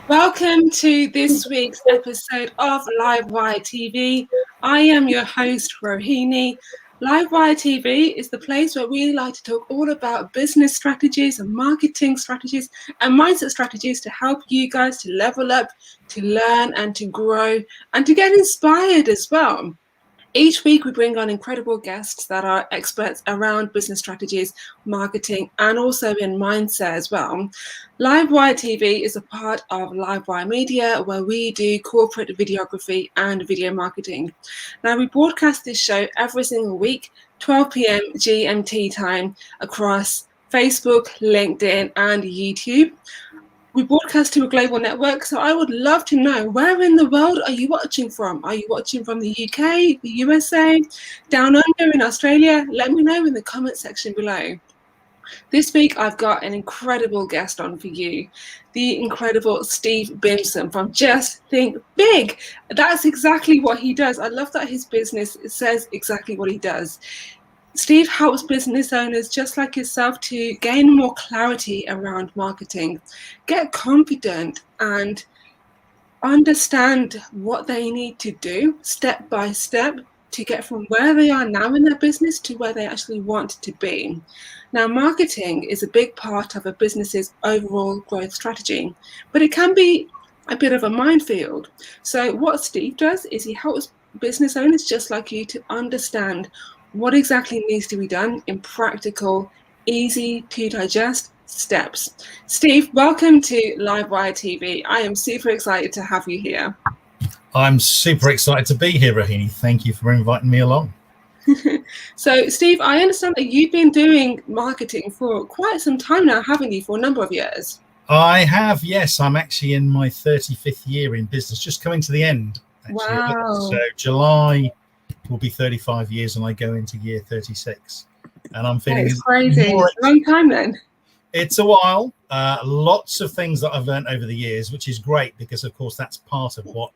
Welcome to this week's episode of Livewire TV. I am your host, Rohini. Livewire TV is the place where we like to talk all about business strategies and marketing strategies and mindset strategies to help you guys to level up, to learn and to grow and to get inspired as well. Each week, we bring on incredible guests that are experts around business strategies, marketing, and also in mindset as well. Livewire TV is a part of Livewire Media, where we do corporate videography and video marketing. Now, we broadcast this show every single week, 12 p.m. GMT time, across Facebook, LinkedIn, and YouTube. We broadcast to a global network, so I would love to know, where in the world are you watching from? Are you watching from the UK, the USA, down under in Australia? Let me know in the comment section below. This week, I've got an incredible guest on for you, the incredible Steve Bimpson from Just Think Big. That's exactly what he does. I love that his business says exactly what he does. Steve helps business owners just like yourself to gain more clarity around marketing, get confident, and understand what they need to do step by step to get from where they are now in their business to where they actually want to be. Now, marketing is a big part of a business's overall growth strategy, but it can be a bit of a minefield. So what Steve does is he helps business owners just like you to understand what exactly needs to be done in practical, easy to digest steps. Steve, welcome to Livewire TV. I am super excited to have you here. I'm super excited to be here, Rohini. Thank you for inviting me along. So, Steve, I understand that you've been doing marketing for quite some time now, haven't you, for a number of years? I have, yes. I'm actually in my 35th year in business, just coming to the end. Actually. Wow. So July will be 35 years and I go into year 36. And I'm feeling it's crazy. Long time then. It's a while. Lots of things that I've learned over the years, which is great because, of course, that's part of what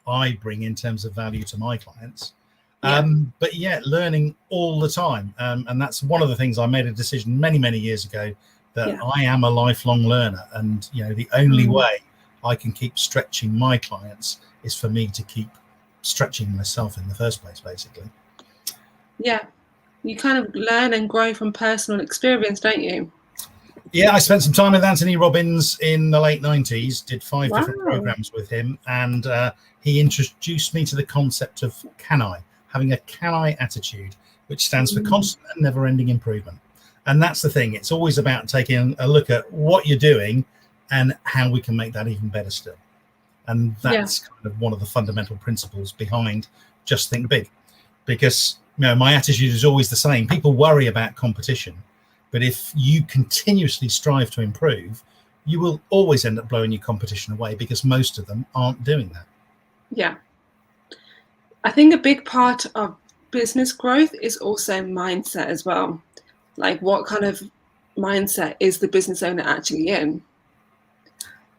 I bring in terms of value to my clients. But yeah, learning all the time. And that's one of the things I made a decision many, many years ago that I am a lifelong learner. And, you know, the only way I can keep stretching my clients is for me to keep stretching myself in the first place, basically. Yeah, you kind of learn and grow from personal experience, don't you? Yeah, I spent some time with Anthony Robbins in the late 90s, did 5 different programs with him, and he introduced me to the concept of can I, having a can I attitude, which stands for constant and never-ending improvement. And that's the thing. It's always about taking a look at what you're doing and how we can make that even better still. And that's kind of one of the fundamental principles behind Just Think Big. Because, you know, my attitude is always the same. People worry about competition. But if you continuously strive to improve, you will always end up blowing your competition away because most of them aren't doing that. Yeah. I think a big part of business growth is also mindset as well. Like, what kind of mindset is the business owner actually in?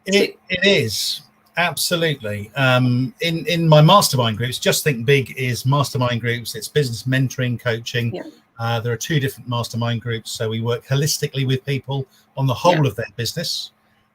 It is. Absolutely. In my mastermind groups, Just Think Big is mastermind groups. It's business mentoring, coaching. There are 2 different mastermind groups. So we work holistically with people on the whole of their business.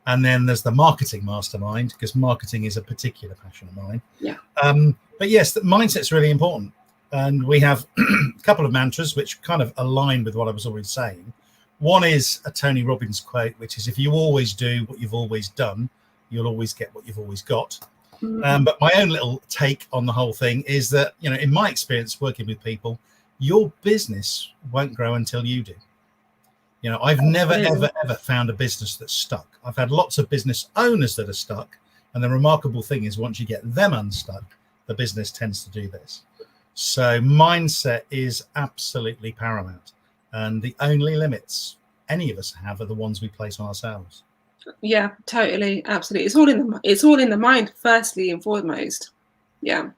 And then there's the marketing mastermind, because marketing is a particular passion of mine. But yes, the mindset's really important. And we have a couple of mantras which kind of align with what I was already saying. One is a Tony Robbins quote, which is, if you always do what you've always done, you'll always get what you've always got. But my own little take on the whole thing is that, you know, in my experience working with people, your business won't grow until you do. You know, I've never, ever found a business that's stuck. I've had lots of business owners that are stuck. And the remarkable thing is, once you get them unstuck, the business tends to do this. So mindset is absolutely paramount. And the only limits any of us have are the ones we place on ourselves. Yeah, totally, absolutely. It's all in the mind, firstly and foremost. Yeah,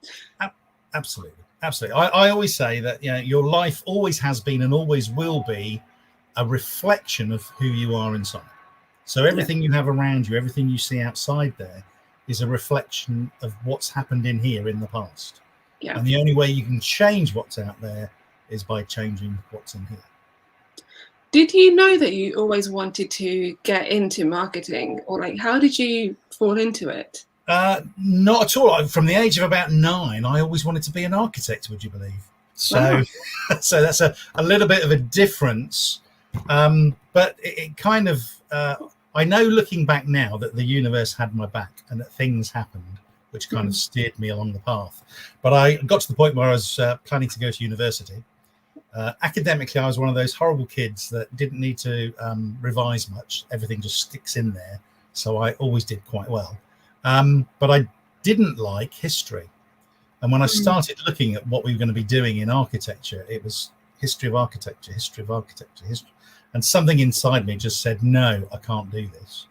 absolutely. I always say that, you know, your life always has been and always will be a reflection of who you are inside. So everything you have around you, everything you see outside there, is a reflection of what's happened in here in the past. And the only way you can change what's out there is by changing what's in here. Did you know that you always wanted to get into marketing, or like how did you fall into it? Not at all. From the age of about 9, I always wanted to be an architect, would you believe? So, wow. So that's a little bit of a difference. But it kind of, I know looking back now that the universe had my back and that things happened, which kind of steered me along the path. But I got to the point where I was planning to go to university. Academically, I was one of those horrible kids that didn't need to revise much. Everything just sticks in there. So I always did quite well. But I didn't like history. And when I started looking at what we were going to be doing in architecture, it was history of architecture, history of architecture, history. And something inside me just said, no, I can't do this.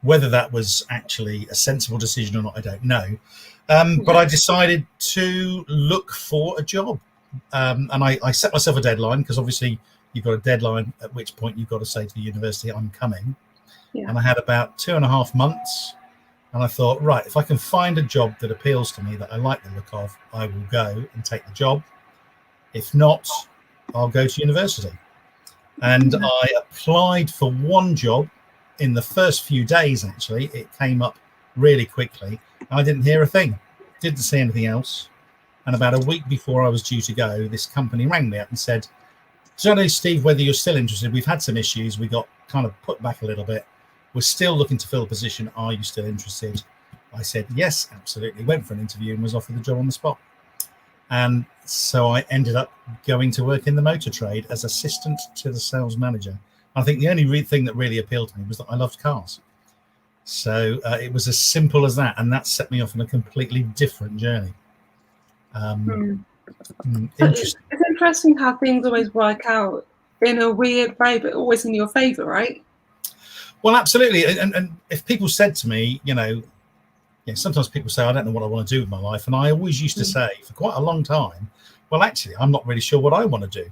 Whether that was actually a sensible decision or not, I don't know. But I decided to look for a job. And I set myself a deadline, because obviously you've got a deadline at which point you've got to say to the university, I'm coming. Yeah. And I had about 2.5 months. And I thought, right, if I can find a job that appeals to me, that I like the look of, I will go and take the job. If not, I'll go to university. And I applied for one job. In the first few days, actually, it came up really quickly. I didn't hear a thing, didn't see anything else. And about a week before I was due to go, this company rang me up and said, "So I know, Steve, whether you're still interested. We've had some issues. We got kind of put back a little bit. We're still looking to fill the position. Are you still interested?" I said, yes, absolutely. Went for an interview and was offered the job on the spot. And so I ended up going to work in the motor trade as assistant to the sales manager. I think the only thing that really appealed to me was that I loved cars. So it was as simple as that. And that set me off on a completely different journey. Interesting. It's interesting how things always work out in a weird way, but always in your favor, right? Well, absolutely. And if people said to me, sometimes people say, I don't know what I want to do with my life. And I always used to say for quite a long time, well, actually, I'm not really sure what I want to do.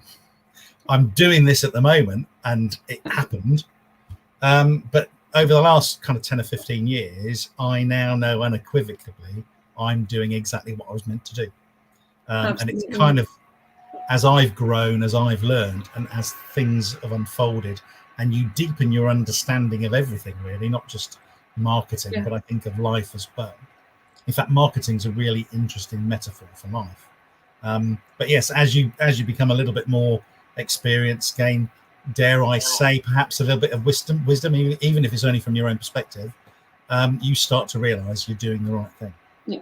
I'm doing this at the moment, and it happened. But over the last kind of 10 or 15 years, I now know unequivocally I'm doing exactly what I was meant to do. And it's kind of, as I've grown, as I've learned, and as things have unfolded, and you deepen your understanding of everything, really, not just marketing, but I think of life as well. In fact, marketing's a really interesting metaphor for life. But yes, as you become a little bit more experienced, gain, dare I say, perhaps a little bit of wisdom, even if it's only from your own perspective, you start to realize you're doing the right thing. Yeah.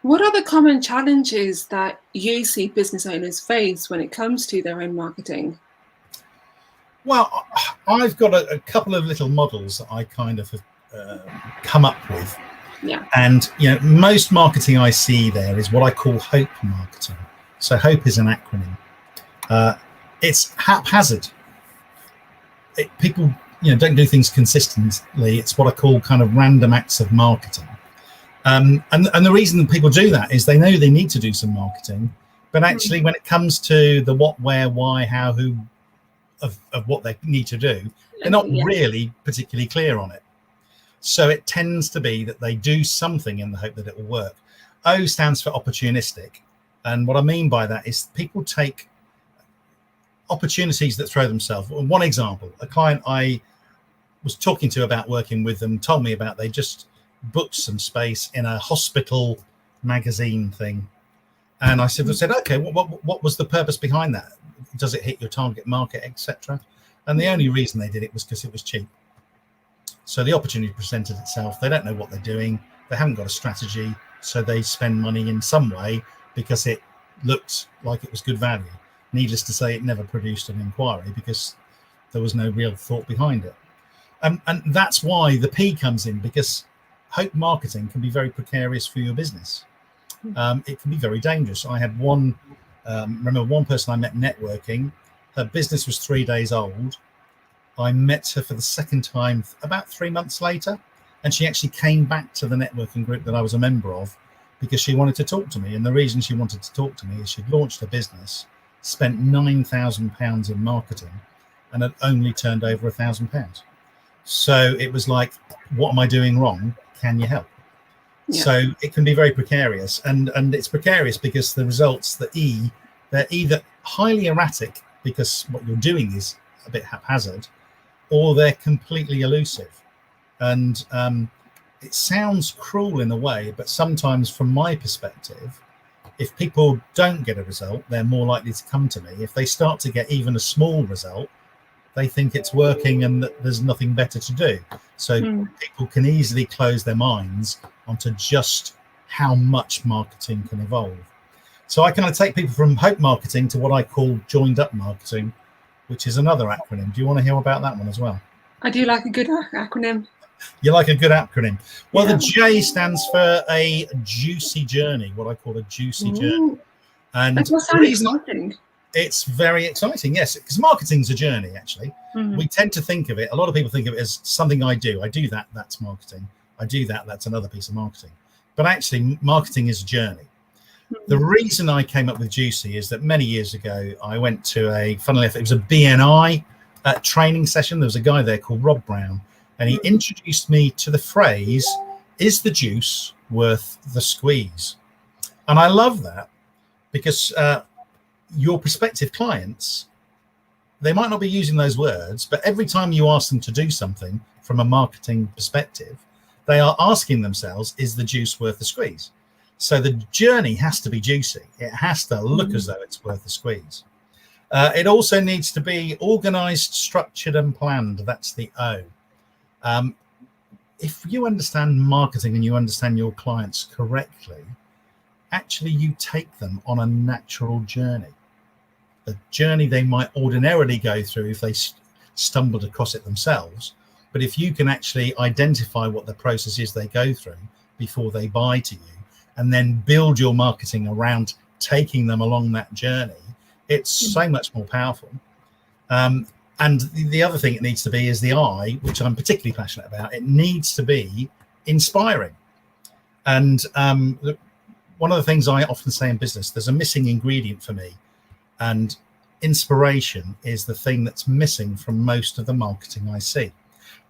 What are the common challenges that you see business owners face when it comes to their own marketing? Well, I've got a couple of little models that I kind of have come up with. Yeah. And, most marketing I see there is what I call hope marketing. So hope is an acronym. It's haphazard. People, don't do things consistently. It's what I call kind of random acts of marketing. And the reason that people do that is they know they need to do some marketing, but actually when it comes to the what, where, why, how, who of what they need to do, they're not really particularly clear on it. So it tends to be that they do something in the hope that it will work. O stands for opportunistic. And what I mean by that is people take opportunities that throw themselves. One example, a client I was talking to about working with them told me about they just booked some space in a hospital magazine thing. And I said, okay, what was the purpose behind that? Does it hit your target market, etc.? And the only reason they did it was because it was cheap. So the opportunity presented itself. They don't know what they're doing. They haven't got a strategy. So they spend money in some way because it looked like it was good value. Needless to say, it never produced an inquiry because there was no real thought behind it. And that's why the P comes in, because hope marketing can be very precarious for your business. It can be very dangerous. I had remember one person I met networking. Her business was 3 days old. I met her for the second time about 3 months later, and she actually came back to the networking group that I was a member of because she wanted to talk to me. And the reason she wanted to talk to me is she'd launched a business, spent £9,000 in marketing, and had only turned over £1,000. So it was like, what am I doing wrong? Can you help? Yeah. So it can be very precarious, and it's precarious because the results, they're either highly erratic because what you're doing is a bit haphazard, or they're completely elusive. And it sounds cruel in a way, but sometimes from my perspective, if people don't get a result, they're more likely to come to me. If they start to get even a small result, they think it's working and that there's nothing better to do. So people can easily close their minds onto just how much marketing can evolve. So I kind of take people from hope marketing to what I call joined up marketing, which is another acronym. Do you want to hear about that one as well? I do like a good acronym. You like a good acronym? Well, the J stands for a juicy journey, what I call a juicy journey. And that sounds exciting. It's very exciting, yes, because marketing's a journey, actually. We tend to think of it, a lot of people think of it as something I do. I do that, that's marketing. I do that, that's another piece of marketing. But actually, marketing is a journey. The reason I came up with Juicy is that many years ago, I went to funnily enough, it was a BNI training session. There was a guy there called Rob Brown, and he introduced me to the phrase, is the juice worth the squeeze? And I love that because your prospective clients, they might not be using those words, but every time you ask them to do something from a marketing perspective, they are asking themselves, is the juice worth the squeeze? So the journey has to be juicy. It has to look as though it's worth the squeeze. It also needs to be organized, structured, and planned. That's the O. If you understand marketing and you understand your clients correctly, actually you take them on a natural journey. The journey they might ordinarily go through if they stumbled across it themselves. But if you can actually identify what the process is they go through before they buy to you, and then build your marketing around taking them along that journey, it's so much more powerful. And the other thing it needs to be is the I, which I'm particularly passionate about. It needs to be inspiring. And one of the things I often say in business, there's a missing ingredient for me. And inspiration is the thing that's missing from most of the marketing I see.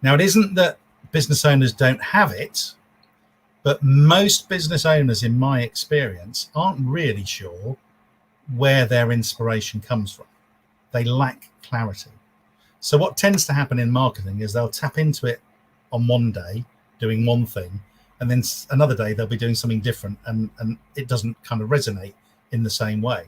Now, it isn't that business owners don't have it, but most business owners, in my experience, aren't really sure where their inspiration comes from. They lack clarity. So what tends to happen in marketing is they'll tap into it on one day, doing one thing, and then another day they'll be doing something different, and it doesn't kind of resonate in the same way.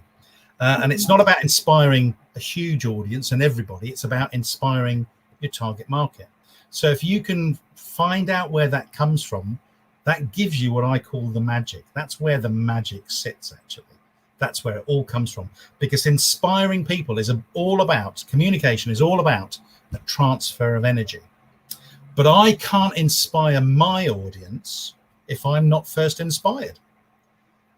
And it's not about inspiring a huge audience and everybody. It's about inspiring your target market. So if you can find out where that comes from, that gives you what I call the magic. That's where the magic sits, actually. That's where it all comes from. Because inspiring people is all about, communication is all about the transfer of energy. But I can't inspire my audience if I'm not first inspired.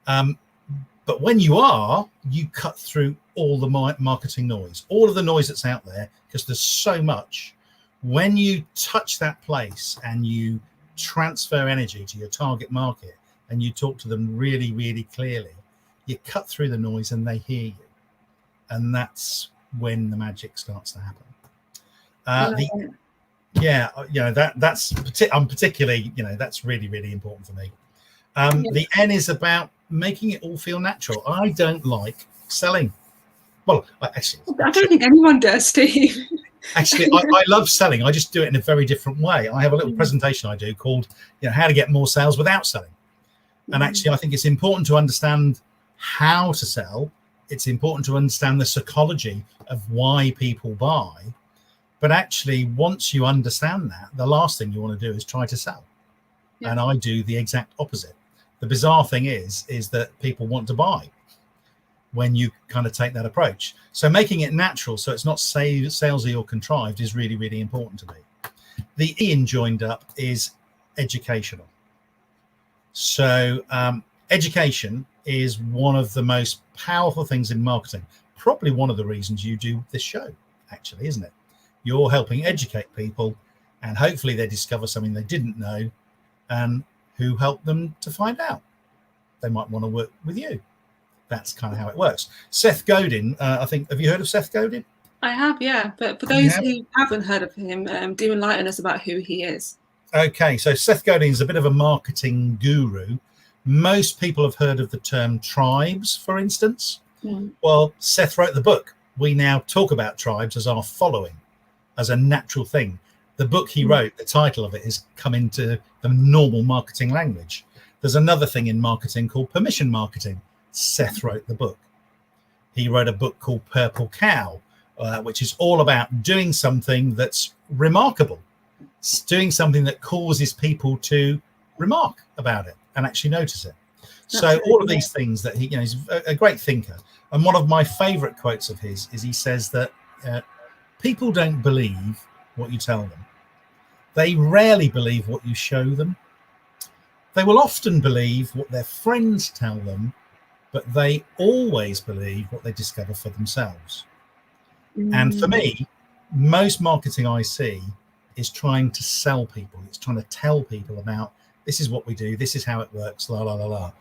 But when you are, you cut through all the marketing noise, all of the noise that's out there, because there's so much. When you touch that place and you transfer energy to your target market and you talk to them really, really clearly, you cut through the noise and they hear you. And that's when the magic starts to happen. I'm particularly, that's really, really important for me. The N is about making it all feel natural. I don't like selling. Well, actually, I don't think anyone does, Steve. Actually, I love selling. I just do it in a very different way. I have a little presentation I do called, how to get more sales without selling. And actually, I think it's important to understand how to sell. It's important to understand the psychology of why people buy. But actually, once you understand that, the last thing you want to do is try to sell. And I do the exact opposite. The bizarre thing is that people want to buy when you kind of take that approach. So making it natural, so it's not salesy or contrived, is really, really important to me. The E in joined up is educational. So education is one of the most powerful things in marketing. Probably one of the reasons you do this show, actually, isn't it? You're helping educate people, and hopefully they discover something they didn't know, and who help them to find out. They might want to work with you. That's kind of how it works. Seth Godin, I think, have you heard of Seth Godin? I have, yeah. But for those who haven't heard of him, do enlighten us about who he is. Okay, so Seth Godin is a bit of a marketing guru. Most people have heard of the term tribes, for instance. Well, Seth wrote the book. We now talk about tribes as our following. as a natural thing. The book he wrote, the title of it is come into the normal marketing language. There's another thing in marketing called permission marketing. Seth wrote the book. He wrote a book called Purple Cow, which is all about doing something that's remarkable, doing something that causes people to remark about it and actually notice it. So all of these things that he's a great thinker. And one of my favorite quotes of his is he says that people don't believe what you tell them. They rarely believe what you show them. They will often believe what their friends tell them, but they always believe what they discover for themselves. And for me, most marketing I see is trying to sell people. It's trying to tell people about this is what we do, this is how it works, la, la, la, la.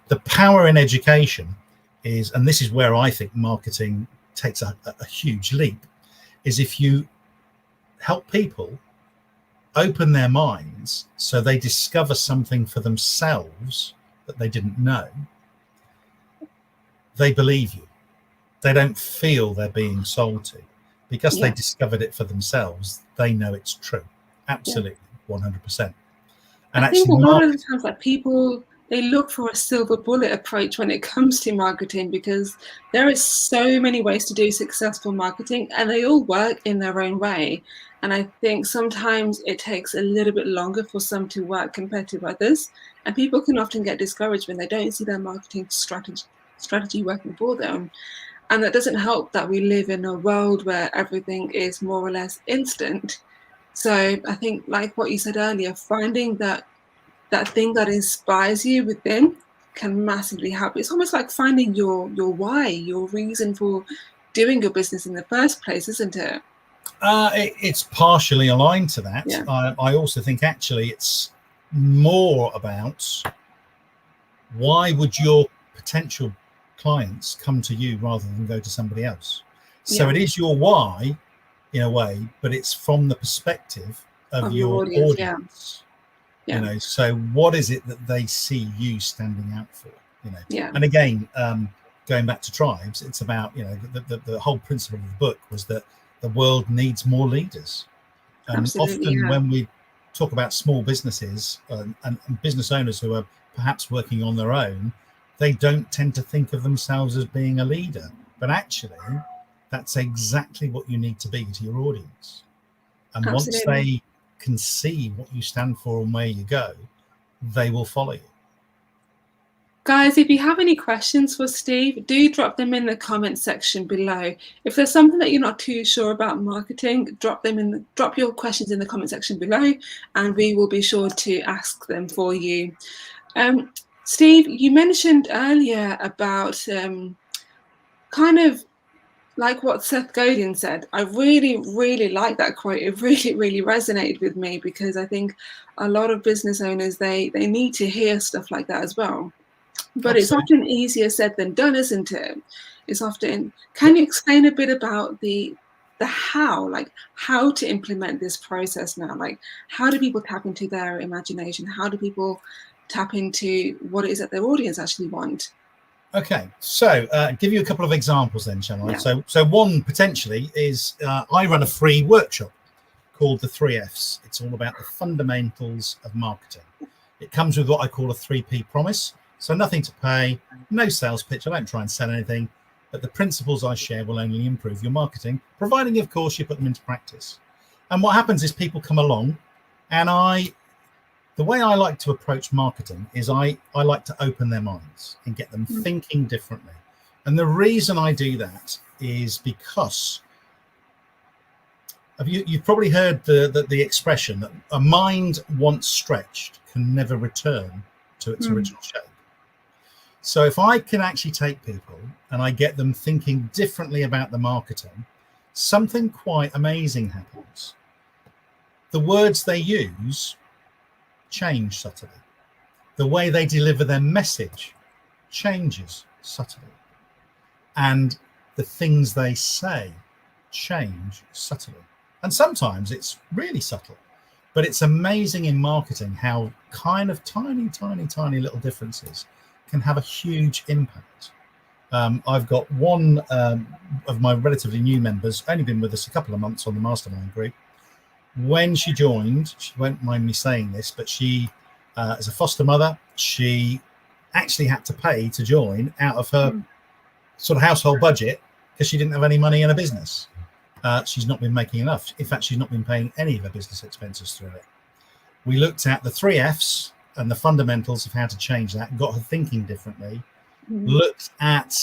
The power in education is, and this is where I think marketing takes a huge leap, is if you help people open their minds so they discover something for themselves that they didn't know, they believe you. They don't feel they're being sold to. Because they discovered it for themselves, they know it's true. Absolutely, 100%. And I think a lot of the times that people, they look for a silver bullet approach when it comes to marketing, because there is so many ways to do successful marketing and they all work in their own way. And I think sometimes it takes a little bit longer for some to work compared to others. And people can often get discouraged when they don't see their marketing strategy working for them. And that doesn't help that we live in a world where everything is more or less instant. So I think, like what you said earlier, finding that thing that inspires you within can massively help. It's almost like finding your why, your reason for doing your business in the first place, isn't it? It's partially aligned to that. Yeah. I also think actually it's more about why would your potential clients come to you rather than go to somebody else. So it is your why in a way, but it's from the perspective of your audience. Yeah. So what is it that they see you standing out for? And again, going back to tribes, it's about the whole principle of the book was that the world needs more leaders. Often when we talk about small businesses and business owners who are perhaps working on their own, they don't tend to think of themselves as being a leader, but actually that's exactly what you need to be to your audience. And once they can see what you stand for and where you go, they will follow you. Guys, if you have any questions for Steve, do drop them in the comment section below. If there's something that you're not too sure about marketing, drop your questions in the comment section below, and we will be sure to ask them for you. Steve, you mentioned earlier about kind of like what Seth Godin said. I really, really like that quote. It really, really resonated with me, because I think a lot of business owners, they need to hear stuff like that as well. But It's often easier said than done, isn't it? It's often. Can you explain a bit about the how, like how to implement this process now? Like, how do people tap into their imagination? How do people tap into what it is that their audience actually want? Okay, so give you a couple of examples then, shall I? Yeah. So one potentially is I run a free workshop called the 3 Fs. It's all about the fundamentals of marketing. It comes with what I call a 3P promise. So nothing to pay, no sales pitch. I don't try and sell anything, but the principles I share will only improve your marketing, providing, of course, you put them into practice. And what happens is people come along, and the way I like to approach marketing is I like to open their minds and get them thinking differently. And the reason I do that is because you've probably heard the expression that a mind once stretched can never return to its original shape. So if I can actually take people and I get them thinking differently about the marketing, something quite amazing happens. The words they use change subtly. The way they deliver their message changes subtly. And the things they say change subtly. And sometimes it's really subtle. But it's amazing in marketing how kind of tiny, tiny, tiny little differences can have a huge impact. I've got one of my relatively new members, only been with us a couple of months on the mastermind group, When she joined, she won't mind me saying this, but she, as a foster mother, she actually had to pay to join out of her sort of household budget because she didn't have any money in a business. She's not been making enough. In fact, she's not been paying any of her business expenses through it. We looked at the 3 F's and the fundamentals of how to change that, got her thinking differently, looked at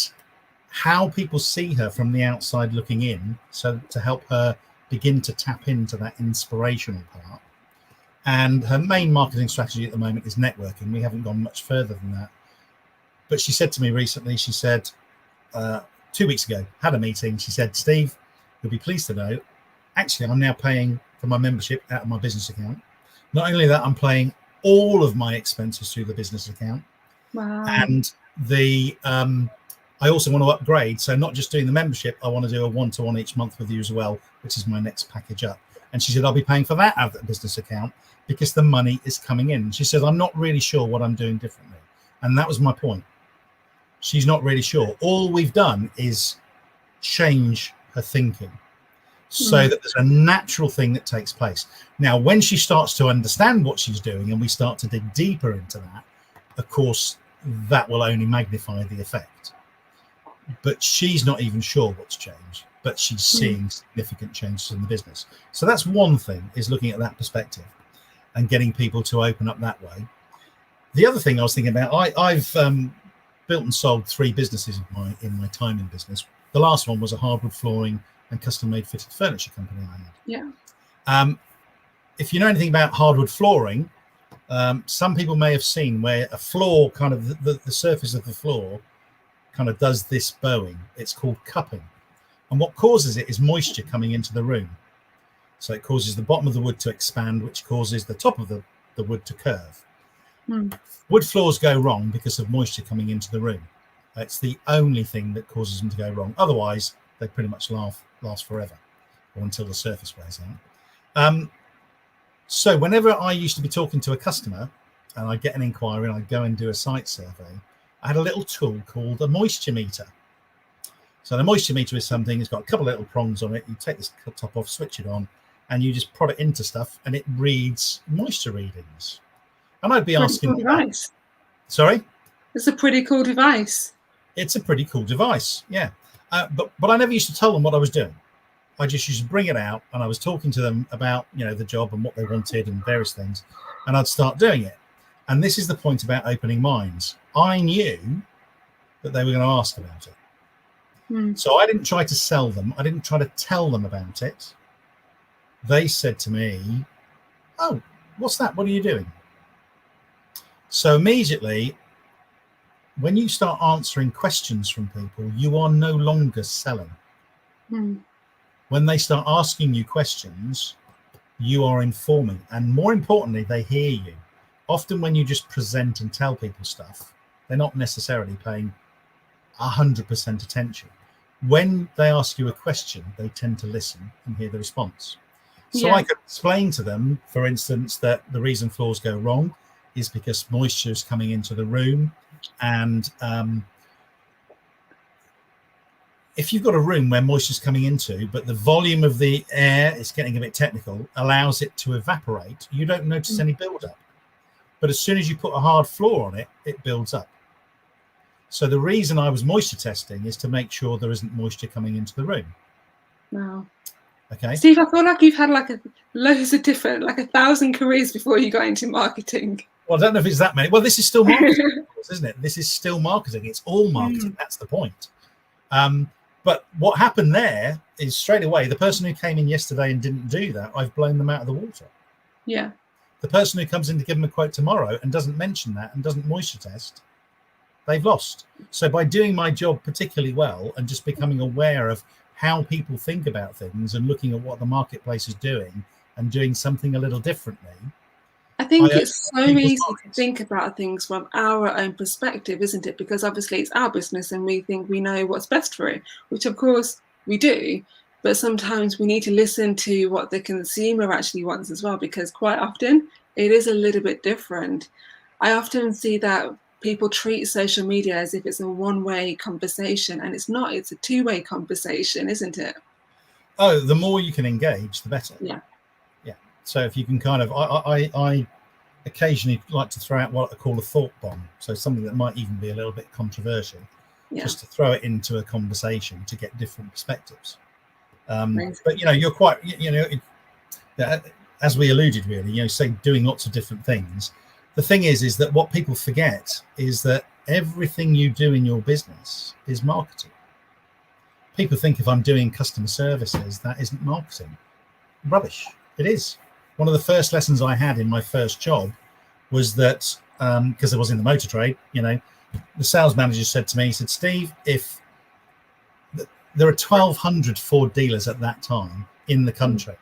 how people see her from the outside looking in, so to help her begin to tap into that inspirational part. And her main marketing strategy at the moment is networking. We haven't gone much further than that. But she said to me recently, she said, 2 weeks ago, had a meeting. She said, Steve, you'll be pleased to know, actually, I'm now paying for my membership out of my business account. Not only that, I'm paying all of my expenses through the business account. Wow. And I also want to upgrade. So not just doing the membership, I want to do a one-to-one each month with you as well, which is my next package up. And she said, I'll be paying for that out of the business account because the money is coming in. She said, I'm not really sure what I'm doing differently. And that was my point. She's not really sure. All we've done is change her thinking so that there's a natural thing that takes place. Now, when she starts to understand what she's doing and we start to dig deeper into that, of course, that will only magnify the effect. But she's not even sure what's changed, but she's seeing significant changes in the business. So that's one thing, is looking at that perspective and getting people to open up that way. The other thing I was thinking about, I've built and sold 3 businesses in my time in business. The last one was a hardwood flooring and custom-made fitted furniture company I had. Yeah. If you know anything about hardwood flooring, some people may have seen where a floor, kind of the surface of the floor kind of does this bowing. It's called cupping. And what causes it is moisture coming into the room. So it causes the bottom of the wood to expand, which causes the top of the wood to curve. Wood floors go wrong because of moisture coming into the room. It's the only thing that causes them to go wrong. Otherwise, they pretty much last forever, or until the surface wears out. So whenever I used to be talking to a customer and I'd get an inquiry and I'd go and do a site survey, I had a little tool called a moisture meter. So the moisture meter is something, it's got a couple of little prongs on it. You take this top off, switch it on, and you just prod it into stuff and it reads moisture readings. And I'd be asking... Cool device. Sorry? It's a pretty cool device. It's a pretty cool device, yeah. But I never used to tell them what I was doing. I just used to bring it out and I was talking to them about, the job and what they wanted and various things, and I'd start doing it. And this is the point about opening minds. I knew that they were going to ask about it. So I didn't try to sell them. I didn't try to tell them about it. They said to me, oh, what's that? What are you doing? So immediately, when you start answering questions from people, you are no longer selling. When they start asking you questions, you are informing. And more importantly, they hear you. Often when you just present and tell people stuff, they're not necessarily paying 100% attention. When they ask you a question, they tend to listen and hear the response. So I could explain to them, for instance, that the reason floors go wrong is because moisture is coming into the room. And if you've got a room where moisture is coming into, but the volume of the air, is getting a bit technical, allows it to evaporate, you don't notice any build-up. But as soon as you put a hard floor on it, it builds up. So the reason I was moisture testing is to make sure there isn't moisture coming into the room. Wow. Okay. Steve, I feel like you've had loads of different, 1,000 careers before you got into marketing. Well, I don't know if it's that many. Well, this is still marketing, isn't it? This is still marketing. It's all marketing. That's the point. But what happened there is straight away, the person who came in yesterday and didn't do that, I've blown them out of the water. Yeah. The person who comes in to give them a quote tomorrow and doesn't mention that and doesn't moisture test, they've lost. So by doing my job particularly well and just becoming aware of how people think about things and looking at what the marketplace is doing and doing something a little differently, I think it's so easy to think about things from our own perspective, isn't it? Because obviously it's our business and we think we know what's best for it, which of course we do. But sometimes we need to listen to what the consumer actually wants as well, because quite often it is a little bit different. I often see that people treat social media as if it's a one-way conversation, and it's not. It's a two-way conversation, isn't it? Oh, the more you can engage, the better. Yeah. Yeah. So if you can kind of, I occasionally like to throw out what I call a thought bomb. So something that might even be a little bit controversial, just to throw it into a conversation to get different perspectives. But you're quite, as we alluded, really, say doing lots of different things. The thing is that what people forget is that everything you do in your business is marketing. People think if I'm doing customer services, that isn't marketing. Rubbish. It is. One of the first lessons I had in my first job was that, because I was in the motor trade, the sales manager said to me, he said, Steve, if there are 1,200 Ford dealers at that time in the country,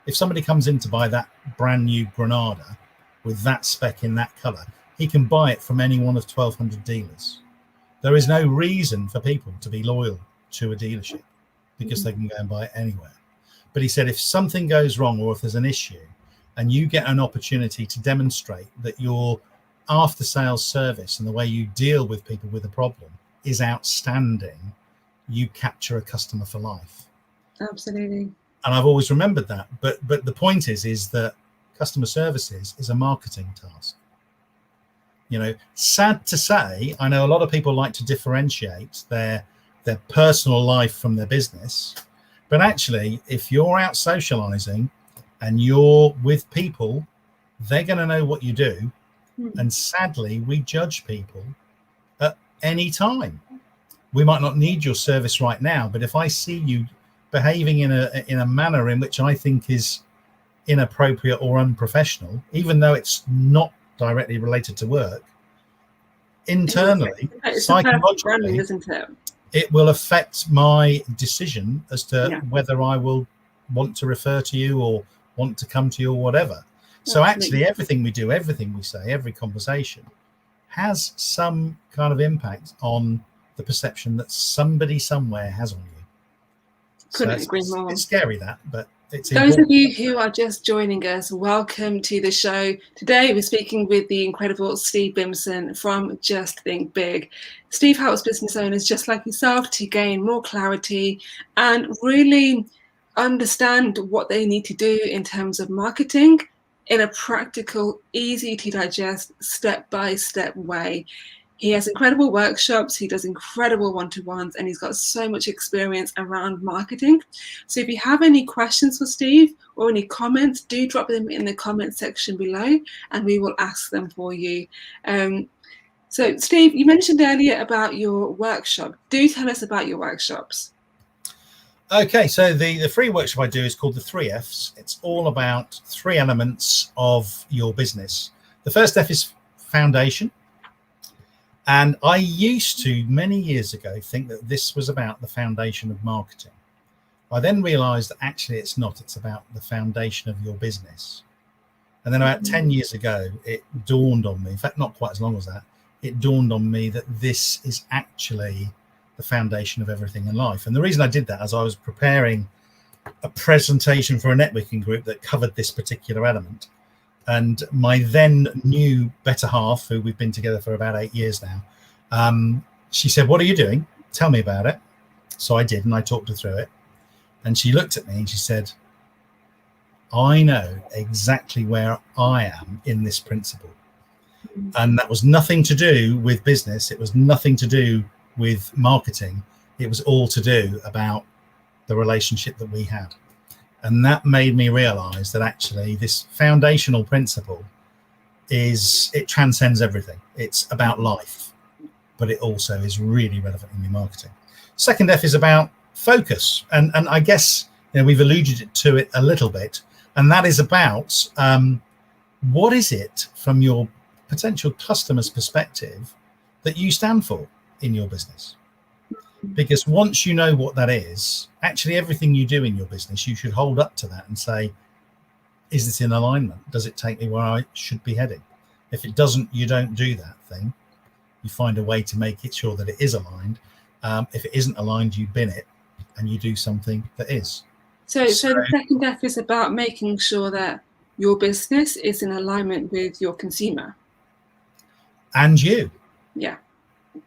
if somebody comes in to buy that brand new Granada with that spec in that color, he can buy it from any one of 1,200 dealers. There is no reason for people to be loyal to a dealership because they can go and buy it anywhere. But he said, if something goes wrong or if there's an issue and you get an opportunity to demonstrate that your after sales service and the way you deal with people with a problem is outstanding, you capture a customer for life. Absolutely. And I've always remembered that. But the point is that customer services is a marketing task. Sad to say, I know a lot of people like to differentiate their personal life from their business. But actually, if you're out socializing and you're with people, they're going to know what you do. And sadly, we judge people at any time. We might not need your service right now, but if I see you behaving in a manner in which I think is inappropriate or unprofessional, even though it's not directly related to work, internally, psychologically, isn't it? It will affect my decision as to whether I will want to refer to you or want to come to you or whatever. So actually, everything we do, everything we say, every conversation has some kind of impact on the perception that somebody somewhere has on you. Couldn't agree more. It's scary, that, but it's those important. of you who are just joining us, welcome to the show. Today we're speaking with the incredible Steve Bimpson from Just Think Big. Steve helps business owners just like yourself to gain more clarity and really understand what they need to do in terms of marketing in a practical, easy to digest, step-by-step way. He has incredible workshops, he does incredible one-to-ones, and he's got so much experience around marketing. So if you have any questions for Steve or any comments, do drop them in the comment section below and we will ask them for you. So Steve, you mentioned earlier about your workshop. Do tell us about your workshops. Okay, so the free workshop I do is called the 3 Fs. It's all about 3 elements of your business. The first F is foundation. And I used to, many years ago, think that this was about the foundation of marketing. I then realized that actually it's not. It's about the foundation of your business. And then about 10 years ago, it dawned on me, in fact, not quite as long as that, it dawned on me that this is actually the foundation of everything in life. And the reason I did that is I was preparing a presentation for a networking group that covered this particular element. And my then new better half, who we've been together for about 8 years now, she said, what are you doing? Tell me about it. So I did, and I talked her through it. And she looked at me and she said, I know exactly where I am in this principle. And that was nothing to do with business. It was nothing to do with marketing. It was all to do about the relationship that we had. And that made me realize that actually this foundational principle it transcends everything. It's about life, but it also is really relevant in your marketing. Second F is about focus. And I guess we've alluded to it a little bit. And that is about what is it from your potential customer's perspective that you stand for in your business? Because once you know what that is, actually everything you do in your business, you should hold up to that and say, is this in alignment? Does it take me where I should be heading? If it doesn't, you don't do that thing. You find a way to make it sure that it is aligned. If it isn't aligned, you bin it and you do something that is. So the second F is about making sure that your business is in alignment with your consumer. And you. Yeah.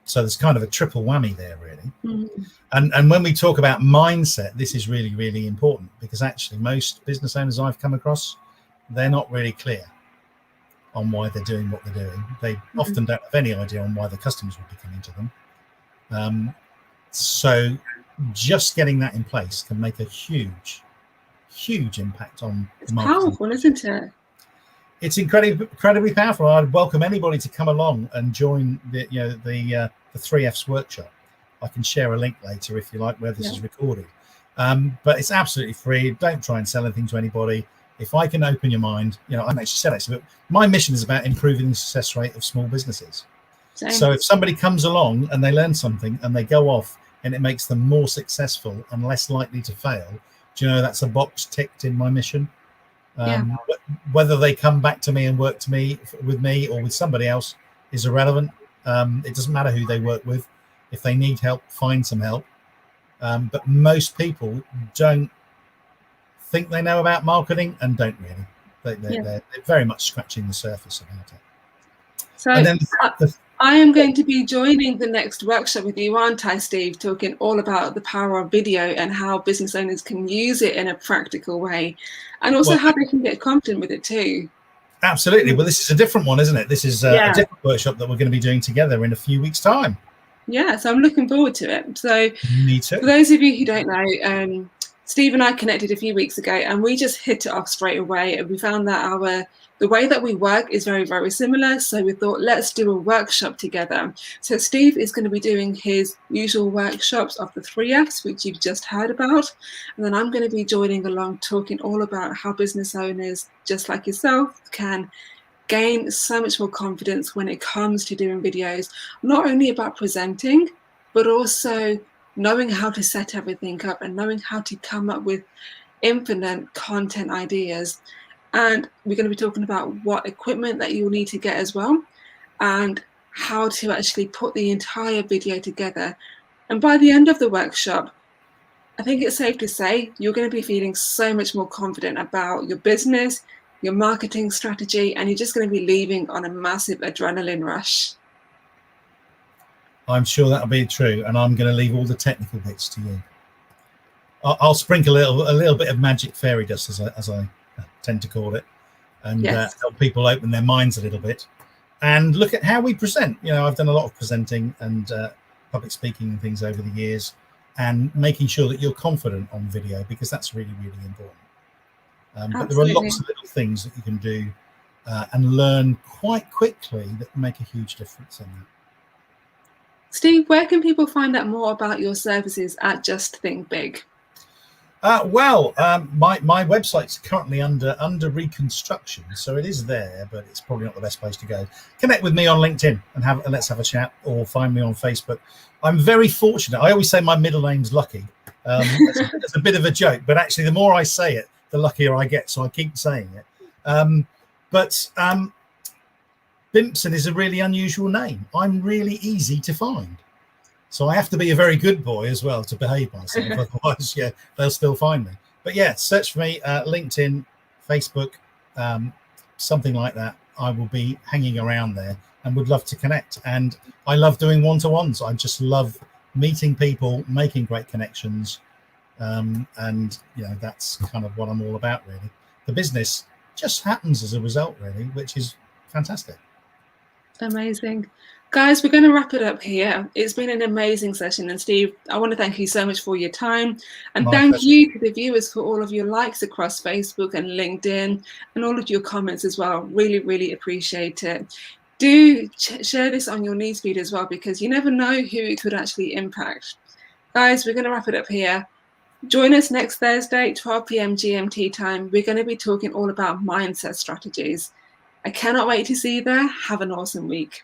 So there's kind of a triple whammy there, really. And when we talk about mindset, this is really, really important, because actually most business owners I've come across they're not really clear on why they're doing what they're doing. They often don't have any idea on why the customers will be coming to them. So just getting that in place can make a huge impact on it's marketing. powerful, isn't it? It's incredibly powerful. I'd welcome anybody to come along and join the 3Fs workshop. I can share a link later if you like where this is recorded. But it's absolutely free. Don't try and sell anything to anybody. If I can open your mind, I haven't actually said it, but my mission is about improving the success rate of small businesses. Same. So if somebody comes along and they learn something and they go off and it makes them more successful and less likely to fail, do you know that's a box ticked in my mission? Whether they come back to me and work with me or with somebody else is irrelevant. It doesn't matter who they work with. If they need help, find some help. But most people don't think they know about marketing and don't really. They're very much scratching the surface about it. So and then I am going to be joining the next workshop with you, aren't I, Steve, talking all about the power of video and how business owners can use it in a practical way, and also how they can get confident with it too. Absolutely. Well, this is a different one, isn't it? This is a different workshop that we're going to be doing together in a few weeks' time. Yeah, so I'm looking forward to it. So me too. For those of you who don't know, Steve and I connected a few weeks ago and we just hit it off straight away, and we found that the way that we work is very, very similar. So we thought, let's do a workshop together. So Steve is going to be doing his usual workshops of the 3Fs, which you've just heard about. And then I'm going to be joining along, talking all about how business owners, just like yourself, can gain so much more confidence when it comes to doing videos, not only about presenting, but also knowing how to set everything up and knowing how to come up with infinite content ideas. And we're going to be talking about what equipment that you'll need to get as well, and how to actually put the entire video together. And by the end of the workshop, I think it's safe to say you're going to be feeling so much more confident about your business, your marketing strategy, and you're just going to be leaving on a massive adrenaline rush. I'm sure that'll be true, and I'm going to leave all the technical bits to you. I'll sprinkle a little bit of magic fairy dust, as I tend to call it, and help people open their minds a little bit and look at how we present. I've done a lot of presenting and public speaking and things over the years, and making sure that you're confident on video, because that's really, really important. But there are lots of little things that you can do and learn quite quickly that make a huge difference in that. Steve, where can people find out more about your services at Just Think Big? My website's currently under reconstruction, so it is there, but it's probably not the best place to go. Connect with me on LinkedIn and let's have a chat, or find me on Facebook. I'm very fortunate. I always say my middle name's Lucky. It's a bit of a joke, but actually the more I say it, the luckier I get, so I keep saying it. Bimpson is a really unusual name. I'm really easy to find. So I have to be a very good boy as well to behave myself. Otherwise, they'll still find me. But search for me, LinkedIn, Facebook, something like that. I will be hanging around there and would love to connect. And I love doing one-to-ones. I just love meeting people, making great connections. And that's kind of what I'm all about, really. The business just happens as a result, really, which is fantastic. Amazing. Guys, we're going to wrap it up here. It's been an amazing session. And Steve, I want to thank you so much for your time. And thank you to the viewers for all of your likes across Facebook and LinkedIn, and all of your comments as well. Really, really appreciate it. Do share this on your newsfeed as well, because you never know who it could actually impact. Guys, we're going to wrap it up here. Join us next Thursday, 12 p.m. GMT time. We're going to be talking all about mindset strategies. I cannot wait to see you there. Have an awesome week.